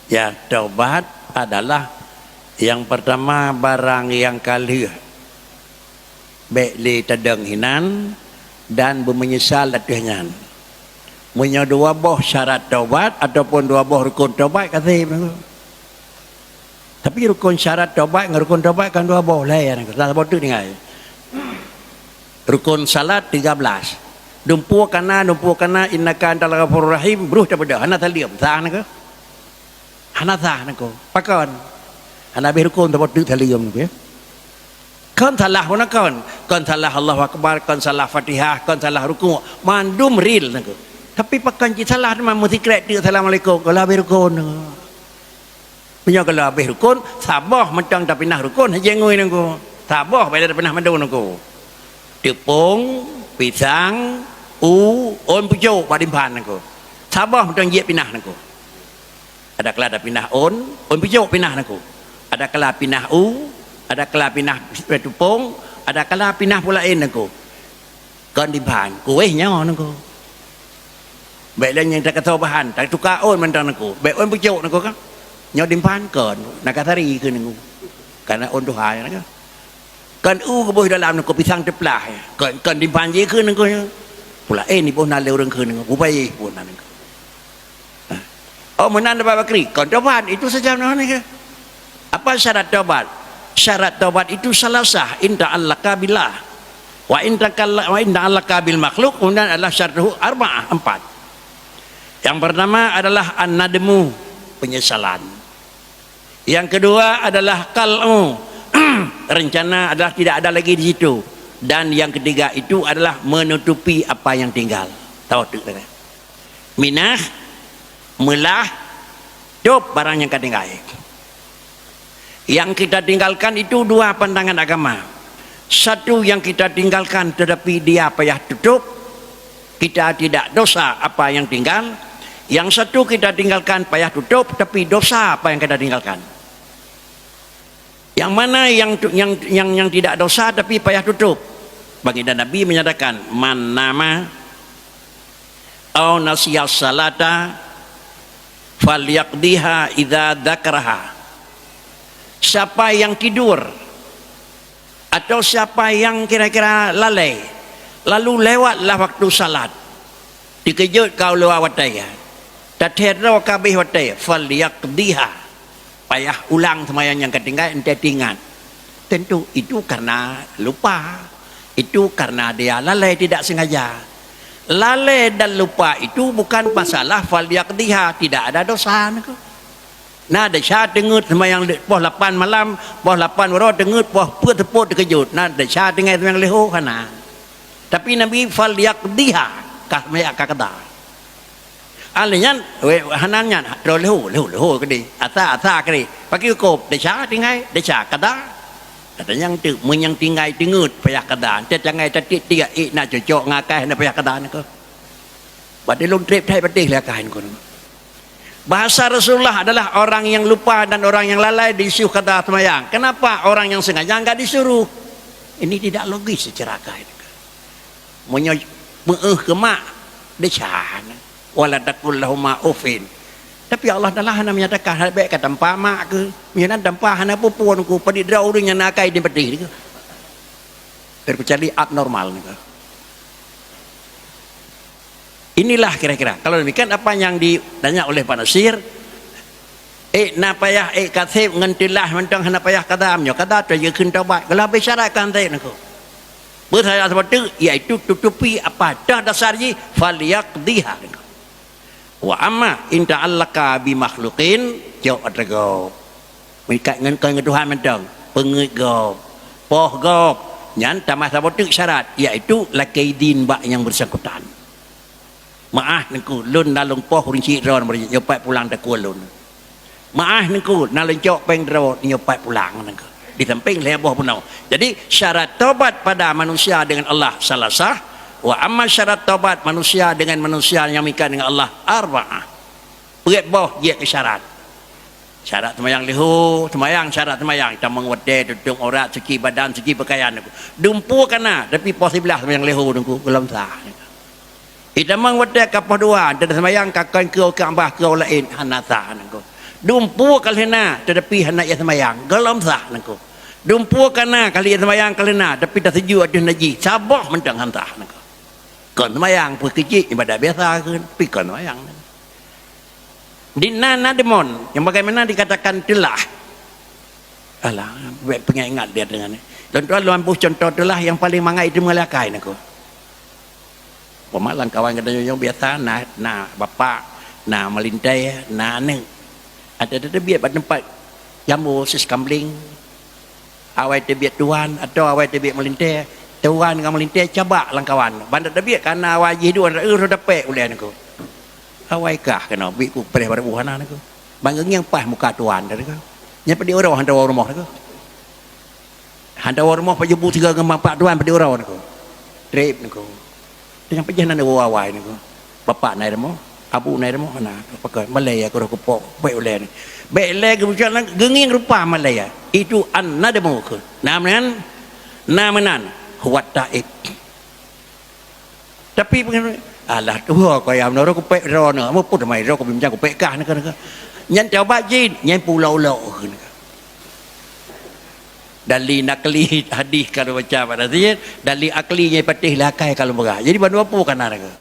Ya, taubat adalah yang pertama barang yang kali beli tadang hinan dan menyesal atasnya. Punya dua boh syarat taubat ataupun dua boh rukun taubat kata. Tapi rukun syarat taubat dengan rukun taubat kan dua boh lain. Tak boleh tu dengar. Rukun salat 13. Dumpu kana innaka antal ghafurur rahim bruh daripada hana taliam sah nak. Hana sah nak. Pakon. Hana be rukun tak boleh taliam nak ya. Kon salah mana kon salah Allahu akbar, kon salah Fatihah, kon salah rukuk, mandum real nak. Tapi pakan ci salah memang mesti krek dia assalamualaikum kalau be rukun. Punya kalau be rukun sabah mentang tak pindah rukun jengoi nak. Sabah pada pernah mandung nak. Tepung, pisang, on pucuk badimpan aku. Sabah mentang je pindah aku. Ada kala ada pindah on pucuk pindah aku. Ada kala pindah ada kala pindah tepung, ada kala pindah pula aku. Kon dimpan, kuih nyawa aku. Baiklah yang tak kata bahan, tak tukar on mentang aku. Baik on pucuk aku kan. Nyawa dimpan kon, nak katari ke aku. Karena on Tuhan aku. Kan kebuh dalam nak pisang teplah kan dimpan je ke nak pula ni pun nak leu rengke nak bubai pun nak oh menan Abu Bakri kan taubat itu saja nak ke apa syarat taubat itu salah sah inda allaka billah wa inda allaka bil makhluk kemudian adalah syaratuhu arba'ah 4 yang pertama adalah an-nadmu penyesalan yang kedua adalah qal'u rencana adalah tidak ada lagi di situ dan yang ketiga itu adalah menutupi apa yang tinggal tahu tu kan minah melah dop barang yang ketinggal yang kita tinggalkan itu dua pandangan agama satu yang kita tinggalkan tetapi dia payah tutup kita tidak dosa apa yang tinggal yang satu kita tinggalkan payah tutup tapi dosa apa yang kita tinggalkan. Yang mana yang tidak dosa tapi payah tutup. Baginda Nabi menyatakan man nama au nasiyas salata falyaqdiha idza dzakaraha. Siapa yang tidur atau siapa yang kira-kira lalai lalu lewatlah waktu salat dikejut kau lewat wataya tatero kabeh wataya falyaqdiha payah ulang sembahyang yang ketinggalan ente ingat tentu itu karena lupa itu karena dia lalai tidak sengaja lalai dan lupa itu bukan masalah falyaqdiha tidak ada dosa nah ada syah dengut sembahyang poh 8 malam poh 8 waro dengut poh teput terkejut nah ada syah dengai sembahyang leho kana tapi Nabi falyaqdiha kah maya kakada alnya hananya leho kedi asa kedi pakai kop desha tinggai desha kada katanya yang tinggai tingut payah kada jangan tatik tiga nak cocok ngakai nak payah kada nak badai long trip thai patih lekain kun bahasa Rasulullah adalah orang yang lupa dan orang yang lalai disuruh kada sembahyang kenapa orang yang sengaja enggak disuruh ini tidak logis secara akal kemak desha wala taqul lahum ufin tapi Allah adalah hana menyatakan baik kata tampa mak ke menyana tampa hana pupuan ku padi drau nya nakai di pedih ke terkecuali abnormal ke inilah kira-kira kalau demikian apa yang ditanya oleh Pak Nasir na payah kasih ngentilah mentang hana payah kadamnya kada tu je khun taubat kalau bersyaratkan tadi nak berhaya seperti iaitu tutupi apa dah dasar ji falyaqdiha wa amma in ta'allaka bi makhluqin jauh adrego mikat ngan kan Tuhan mentang pengeut go poh go nyan tamah sabotuk syarat iaitu lakaidin bak yang bersangkutan maah nengku lun nalung poh rinci ron nyopat pulang tak kulun maah nengku nalung jok peng dro nyopat pulang nengku di samping leboh punau jadi syarat taubat pada manusia dengan Allah salah sah wa amma syarat taubat manusia dengan manusia yang mikat dengan Allah arba'ah berat boh dia ke syarat sembahyang lehu sembahyang syarat sembahyang kita mengwede duduk aurat segi badan segi pakaian dumpu kana tapi posibelah sembahyang lehu nunggu belum sah Itamang wate kapah dua, ada semayang kakan kau ke ambah kau lain hanasa nangko. Dumpu kalena tetapi hendak ya semayang gelam sah nangko. Dumpu kana kali ya semayang kalena tapi dah sejuk ada naji sabah mentang hantah nangko. Kon semayang pu kecil ibadah biasa kan pi kon semayang. Di nana demon yang bagaimana dikatakan telah. Alah, pengingat dia dengan ni. Tuan-tuan luan contoh telah yang paling mangai itu melakai nangko. Pemalang kawan kata yang biasa na bapa na melintai na neng ada biar pada tempat jamu sis kambling awai terbiat tuan atau awai terbiat melintai tuan dengan melintai cabak langkawan bandar terbiat karena awai jiduan dapat oleh aku awai kah kena biku perih pada buhana aku bangeng yang pas muka tuan dari kau nyapa di orang hantar rumah aku hantar rumah pajubu tiga ngembang pak tuan pada orang aku trip aku dengan perjalanan ada wawai ni ko bapak naik demo abu naik demo mana pakai Malaya ko ko baik oleh ni baik lagi berjalan genging rupa Malaya itu anna demo ko namanan huwat taib tapi alah tu ko yang noro ko pe ro no mo put mai ro ko bim jang ko pe kah ni kan nyan chao ba jin nyan pulau lo Dali nakli hadis kalau baca pada dia, dali akli nyai patih lakai kalau berah. Jadi bantu apa kan ada?